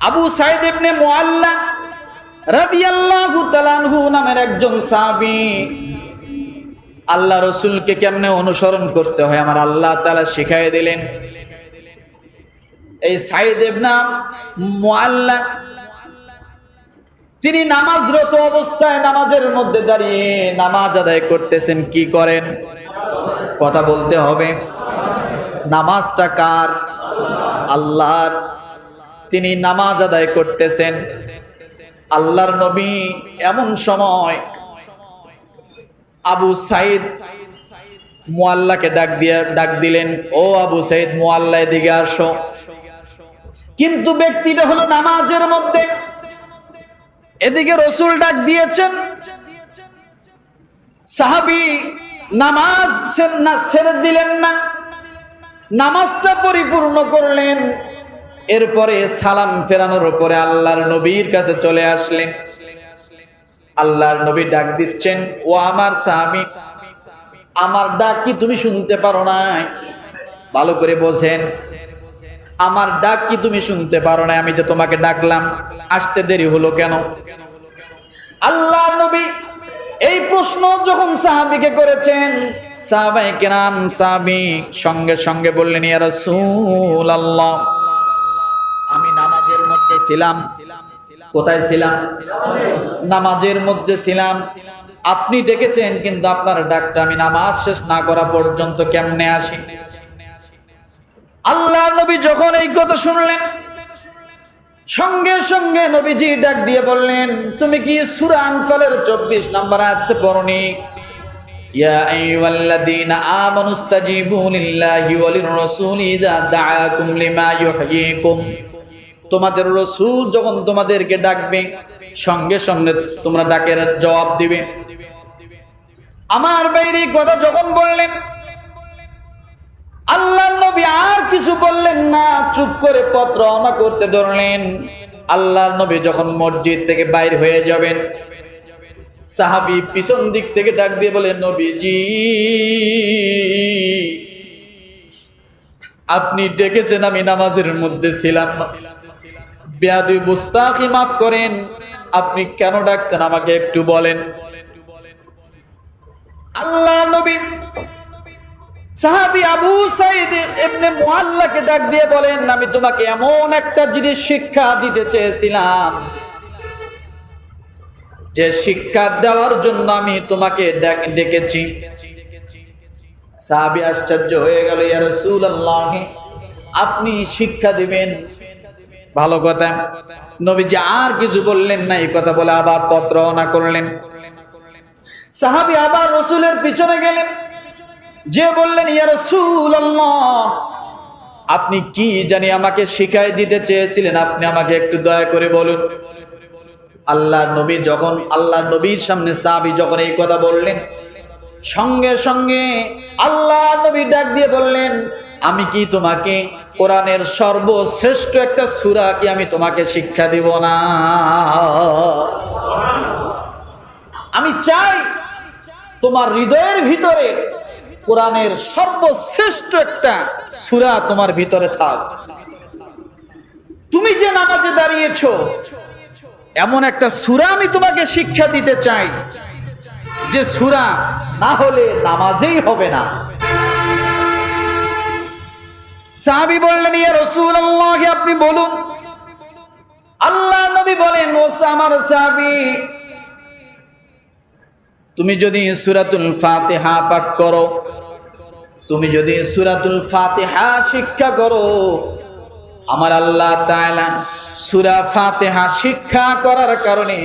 আবু সাইদ ইবনে Mualla রাদিয়াল্লাহু তাআলা আনহু নামের একজন সাহাবী আল্লাহ রাসূলকে কেমনে অনুসরণ করতে হয় আমার আল্লাহ তাআলা শিখিয়ে দিলেন। এই সাইদ ইবনে মুআল্লা তিনি নামাজরত অবস্থায় নামাজের মধ্যে দাঁড়িয়ে নামাজ আদায় করতেছেন। কি করেন? কথা বলতে হবে। নামাজটা কার? আল্লাহর। তিনি নামাজ আদায় করতেছেন। আল্লাহর নবী এমন সময় আবু সাইদ মুআল্লাকে ডাক দিলেন, ও আবু সাইদ মুআল্লা এদিকে আসো। কিন্তু ব্যক্তিটা হলো নামাজের মধ্যে। এদিকে রাসূল ডাক দিয়েছেন, সাহাবী নামাজ ছেড়ে দিলেন না, নামাজটা পরিপূর্ণ করলেন। এরপরে সালাম ফেরানোর পরে আল্লাহর নবীর কাছে চলে আসলেন। আল্লাহর নবী ডাক দিচ্ছেন, ও আমার সাহাবী, আমার ডাক কি তুমি শুনতে পারো না? ভালো করে বোঝেন, আমার ডাক কি তুমি শুনতে পারো না? আমি যে তোমাকে ডাকলাম, আসতে দেরি হলো কেন? আল্লাহর নবী এই প্রশ্ন যখন সাহাবীকে করেছেন, সাহাবায়ে কেরাম সাহাবী সঙ্গে সঙ্গে বললেন, ইয়া রাসূলুল্লাহ, আমি নামাজের মধ্যে ছিলাম। কোথায় ছিলাম? নামাজের মধ্যে ছিলাম। আপনি দেখেছেন, কিন্তু আপনার ডাকটা আমি নামাজ শেষ না করা পর্যন্ত কেমনে আসি? আল্লাহর নবী যখন এই কথা শুনলেন, সঙ্গে সঙ্গে নবীজি ডাক দিয়ে বললেন, তুমি কি সূরা আনফালের 24 নম্বর আয়াত পড়নি? ইয়া আইয়ুহাল্লাযীনা আমানুস্তাজিবু লিল্লাহি ওয়া লির-রাসূলি ইযা দাআকুম লিমা ইউহয়িকুম। তোমাদের রাসূল যখন তোমাদেরকে ডাকবে, সঙ্গে সঙ্গে তোমরা ডাকের জবাব দিবে। আমার বাইরে কথা যখন বললেন, আল্লাহর নবী আর কিছু বললেন না, চুপ করে পথ রওনা করতে ধরলেন। আল্লাহর নবী যখন মসজিদ থেকে বাইর হয়ে যাবেন, সাহাবী পিছন দিক থেকে ডাক দিয়ে বলেন, নবীজি আপনি ডেকেছেন, আমি নামাজের মধ্যে ছিলাম। বেয়াদবি মুস্তাকি মাফ করেন, আপনি কেন ডাকছেন আমাকে একটু বলেন। আল্লাহর নবী সাহাবী আবু সাইদ ইবনে মুআল্লাকে ডাক দিয়ে বলেন, আমি তোমাকে এমন একটা জিনিস শিক্ষা দিতে চেয়েছিলাম, যে শিক্ষা দেওয়ার জন্য আমি তোমাকে ডেকেছি। সাহাবী আশ্চর্য হয়ে গেল, ইয়া রাসূলুল্লাহ, আপনি শিক্ষা দিবেন? ভালো কথা। নবীজি আর কিছু বললেন না। এই কথা বলে আবার পথ রওনা করলেন। সাহাবী আবার রাসূলের পিছনে গেলেন, যে বললেন, ইয়া রাসূলুল্লাহ, আপনি কি জানি আমাকে শিখাই দিতে চেয়েছিলেন, আপনি আমাকে একটু দয়া করে বলুন। আল্লাহর নবীর সামনে সাহাবী যখন এই কথা বললেন, সঙ্গে সঙ্গে আল্লাহর নবী ডাক দিয়ে বললেন, আমি কি তোমাকে কোরআনের সর্বশ্রেষ্ঠ একটা সূরা কি আমি তোমাকে শিক্ষা দিব না? আমি চাই তোমার হৃদয়ের ভিতরে কোরআনের সর্বশ্রেষ্ঠ একটা সূরা তোমার ভিতরে থাক। তুমি যে নামাজে দাঁড়িয়েছো, এমন একটা সূরা আমি তোমাকে শিক্ষা দিতে চাই, যে সূরা না হলে নামাজেই হবে না। সাহাবী বললেন, ইয়া রাসূলুল্লাহ, আপনি বলুন। আল্লাহর নবী বলেন, ও আমার সাহাবী, তুমি যদি সূরাতুল ফাতিহা পাঠ করো, তুমি যদি সূরাতুল ফাতিহা শিক্ষা করো, আমার আল্লাহ তাআলা সূরা ফাতিহা শিক্ষা করার কারণে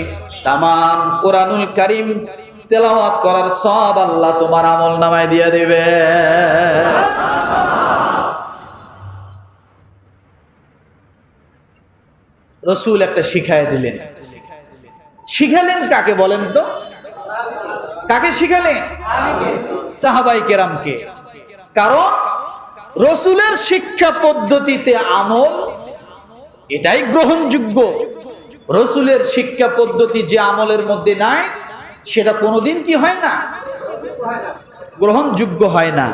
তামাম কোরআনুল কারীম তেলাওয়াত করার সওয়াব আল্লাহ তোমার আমলনামায় দিয়ে দিবে। রাসূল একটা শিখায় দিলেন। শিখালেন কাকে বলেন তো? কাকে শিখালেন? সাহাবায়ে কেরামকে। কারণ রাসূলের শিক্ষা পদ্ধতিতে আমল, এটাই গ্রহণযোগ্য। রাসূলের শিক্ষা পদ্ধতি যে আমলের মধ্যে নাই, সেটা কোনোদিন কি হয় না? গ্রহণযোগ্য হয় না।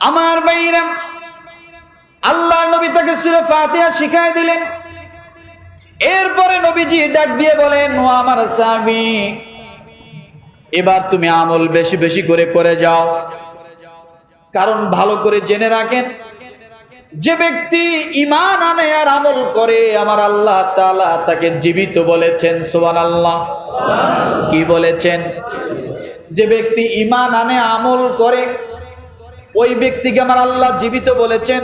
আমার ভাইরা, আল্লাহর নবী তাকে সূরা ফাতিহা শিখায় দিলেন। এরপরে নবীজি ডাক দিয়ে বলেন, ও আমার সাহাবী, এবার তুমি আমল বেশি বেশি করে যাও। কারণ ভালো করে জেনে রাখেন, যে ব্যক্তি ঈমান আনে আর আমল করে, আমার আল্লাহ তাআলা তাকে জীবিত বলেছেন। সুবহানাল্লাহ। কি বলেছেন? যে ব্যক্তি ঈমান আনে আমল করে, ওই ব্যক্তিকে আমার আল্লাহ জীবিত বলেছেন।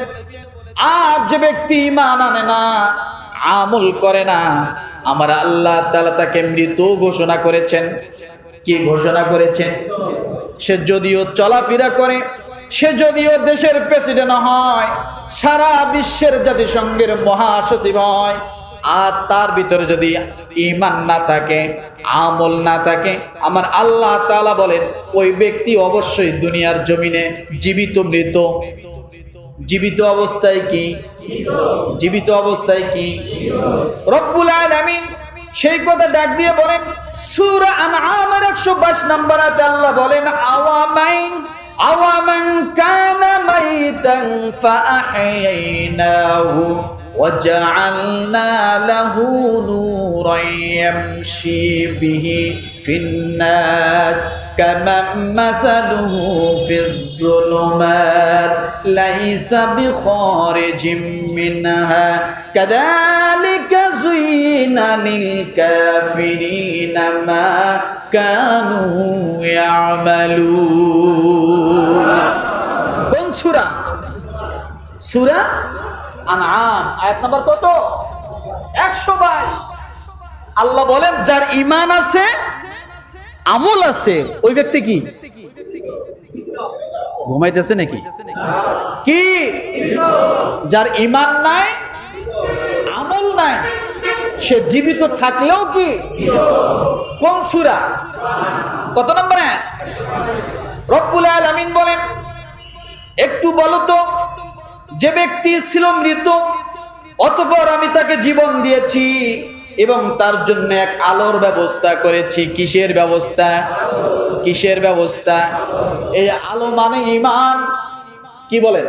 আর যে ব্যক্তি ঈমান আনে না, আমল করে না, আমার আল্লাহ তাআলা তাকে মৃত ঘোষণা করেছেন। কি ঘোষণা করেছেন? সে যদিও চলাফেরা করে, সে যদিও দেশের প্রেসিডেন্ট হয়, সারা বিশ্বের জাতিসংঘের মহাসচিব হয়, আর তার ভিতরে যদি ঈমান না থাকে, আমল না থাকে, আমার আল্লাহ তাআলা বলেন ওই ব্যক্তি অবশ্যই দুনিয়ার জমিনে জীবিত মৃত। জীবিত অবস্থায় কি? জীবিত অবস্থায় কি? রব্বুল আলামিন সেই কথা ডাক দিয়ে বলেন সূরা আনআমের 122 নম্বর আয়াতে আল্লাহ বলেন, আওয়ামান কানা মাইতান ফাআহইনাহু ওয়াজআলনা লাহু নূরান ইয়ামশি বিহি ফিন-নাস কামান মাসালুহু ফিয-যুলুমাত লাইসা বিখারিজিম মিনহা কাযালিকা যুয়িনা লিল-কাফিরিনা মা কানু ইয়ামালুন। কোন সূরা? সূরা আনআম আয়াত নাম্বার কত? 122। আল্লাহ বলেন যার ঈমান আছে, আমল আছে, ওই ব্যক্তি কি? ঘুমাইতেছে নাকি? কি? যার ঈমান নাই, আমল নাই, সে জীবিত থাকলেও কি? কোন সূরা? কত নম্বরে? রব্বুল আলামিন বলেন, একটু বলো তো, যে ব্যক্তি ছিল মৃত, অতঃপর আমি তাকে জীবন দিয়েছি এবং তার জন্য এক আলোর ব্যবস্থা করেছি। কিসের ব্যবস্থা? কিসের ব্যবস্থা? এই আলো মানে ঈমান। কি বলেন?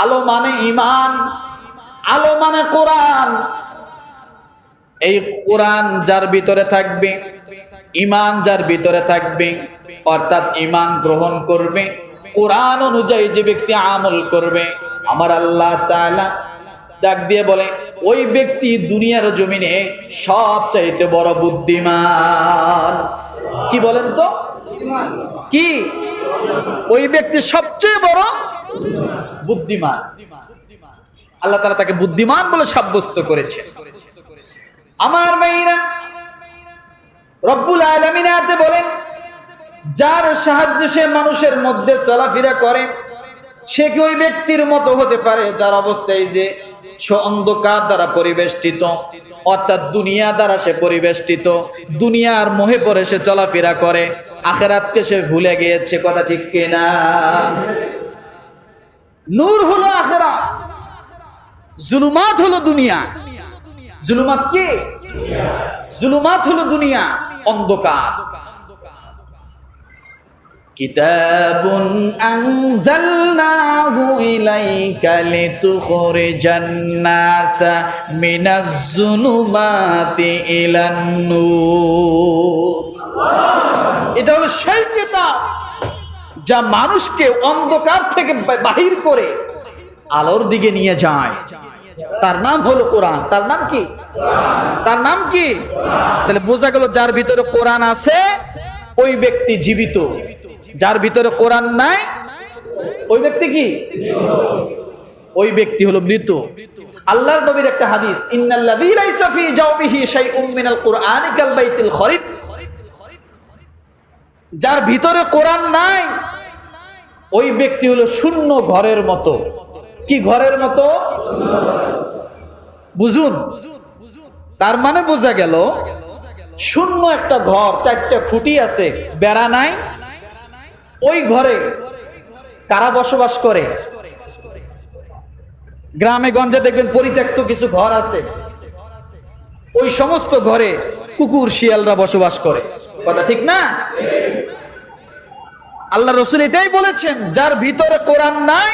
আলো মানে ঈমান, আলো মানে কোরআন। এই কোরআন যার ভিতরে থাকবে, ঈমান যার ভিতরে থাকবে, অর্থাৎ ঈমান গ্রহণ করবে, কোরআন অনুযায়ী যে ব্যক্তি আমল করবে, আমার আল্লাহ তাআলা ডাক দিয়ে বলে ওই ব্যক্তি দুনিয়ার জমিনে সবচাইতে বড় বুদ্ধিমান। কি বলেন তো? কি? ওই ব্যক্তি সবচেয়ে বড় বুদ্ধিমান। আল্লাহ তাআলা তাকে বুদ্ধিমান বলে সাব্যস্ত করেছে। আমার ভাইরা, রব্বুল আলামিন আয়াতে বলেন যার সাহায্যে সে মানুষের মধ্যে চলাফেরা করে, সে কি ওই ব্যক্তির মতো হতে পারে যার অবস্থায় যে সে অন্ধকার দ্বারা পরিবেষ্টিত, অর্থাৎ দুনিয়া দ্বারা সে পরিবেষ্টিত, দুনিয়ার মোহে পড়ে সে চলাফেরা করে, আখিরাতকে সে ভুলে গিয়েছে। কথা ঠিক কিনা? নূর হলো আখিরাত, জুলুমাত হলো দুনিয়া। জুলুমাত কি? জুলুমাত হলো দুনিয়া, অন্ধকার। কিতাবুন আনজালনাহু ইলাইকা লিতুখরিজান নাসা মিনাজ যুলুমাতি ইলান নূর। এটা হলো সেই কিতাব যা মানুষকে অন্ধকার থেকে বাহির করে আলোর দিকে নিয়ে যায়। তার নাম হলো কোরআন। তার নাম কি? তার নাম কি? তাহলে বোঝা গেল যার ভিতরে কোরআন আছে ওই ব্যক্তি জীবিত, যার ভিতরে কোরআন নাই ওই ব্যক্তি কি? ওই ব্যক্তি হলো মৃত। আল্লাহর নবীর একটা হাদিস, ইন্নাল্লাযী লাইসা ফী জাওবিহি শাইউম মিনাল কুরআনি কাল বাইতিল খরিব। যার ভিতরে কোরআন নাই ওই ব্যক্তি হলো শূন্য ঘরের মতো। কি ঘরের মতো? বুঝুন। তার মানে বোঝা গেল শূন্য একটা ঘর, চারটা খুঁটি আছে, বেড়া নাই, ওই ঘরে কারা বসবাস করে? গ্রামে গঞ্জে দেখবেন পরিত্যক্ত কিছু ঘর আছে, ওই সমস্ত ঘরে কুকুর শিয়ালরা বসবাস করে। কথা ঠিক না? আল্লাহ রাসূল এটাই বলেছেন, যার ভিতরে কোরআন নাই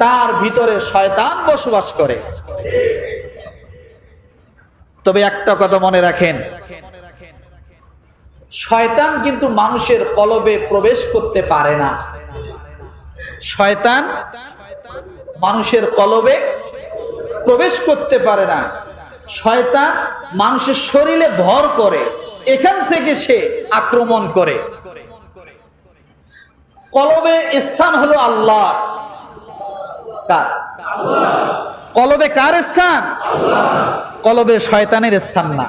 তার ভিতরে শয়তান বসবাস করে। তবে একটা কথা মনে রাখেন, শয়তান কিন্তু মানুষের কলবে প্রবেশ করতে পারে না। শয়তান মানুষের কলবে প্রবেশ করতে পারে না। শয়তান মানুষের শরীরে ভর করে, এখান থেকে সে আক্রমণ করে। কলবে স্থান হলো আল্লাহ। কার? কলবে কার স্থান? কলবে শয়তানের স্থান না।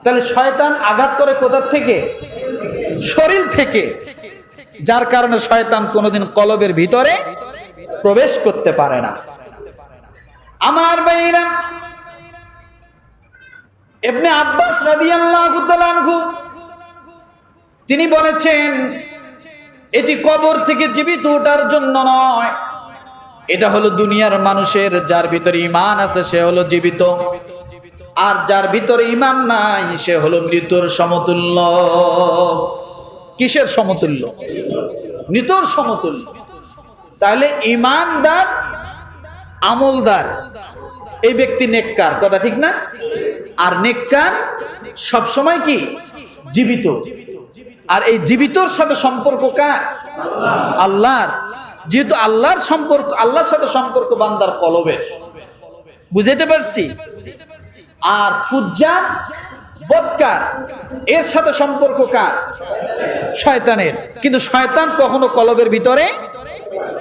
তাহলে শয়তান আঘাত করে কোথা থেকে? শরীর থেকে। যার কারণে শয়তান কোনোদিন কলবের ভিতরে প্রবেশ করতে পারে না। আমার ভাইরা, ইবনে আব্বাস রাদিয়াল্লাহু তাআলা আনহু তিনি বলেছেন, এটি কবর থেকে জীবিত ওঠার জন্য নয়, এটা হলো দুনিয়ার মানুষের যার ভিতরে ঈমান আছে সে হলো জীবিত, আর যার ভিতরে ঈমান নাই সে হলো মৃত্যুর সমতুল্য। কিসের সমতুল্য? মৃত্যুর সমতুল্য। তাহলে ঈমানদার, আমলদার এই ব্যক্তি নেককার, কথা ঠিক না? আর নেককার সবসময় কি? জীবিত। আর এই জীবিতর সাথে সম্পর্ক কার? আল্লাহর। যেহেতু আল্লাহর সম্পর্ক, আল্লাহর সাথে সম্পর্ক বান্দার কলবের। বুঝাইতে পারছি? আর ফুজ্জার, বদকার, এর সাথে সম্পর্ক কার? শয়তানের। কিন্তু শয়তান কখনো কলবের ভিতরে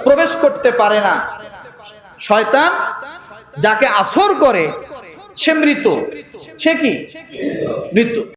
প্রবেশ করতে পারে না। শয়তান যাকে আসর করে সে মৃত। সে কি? মৃত্যু।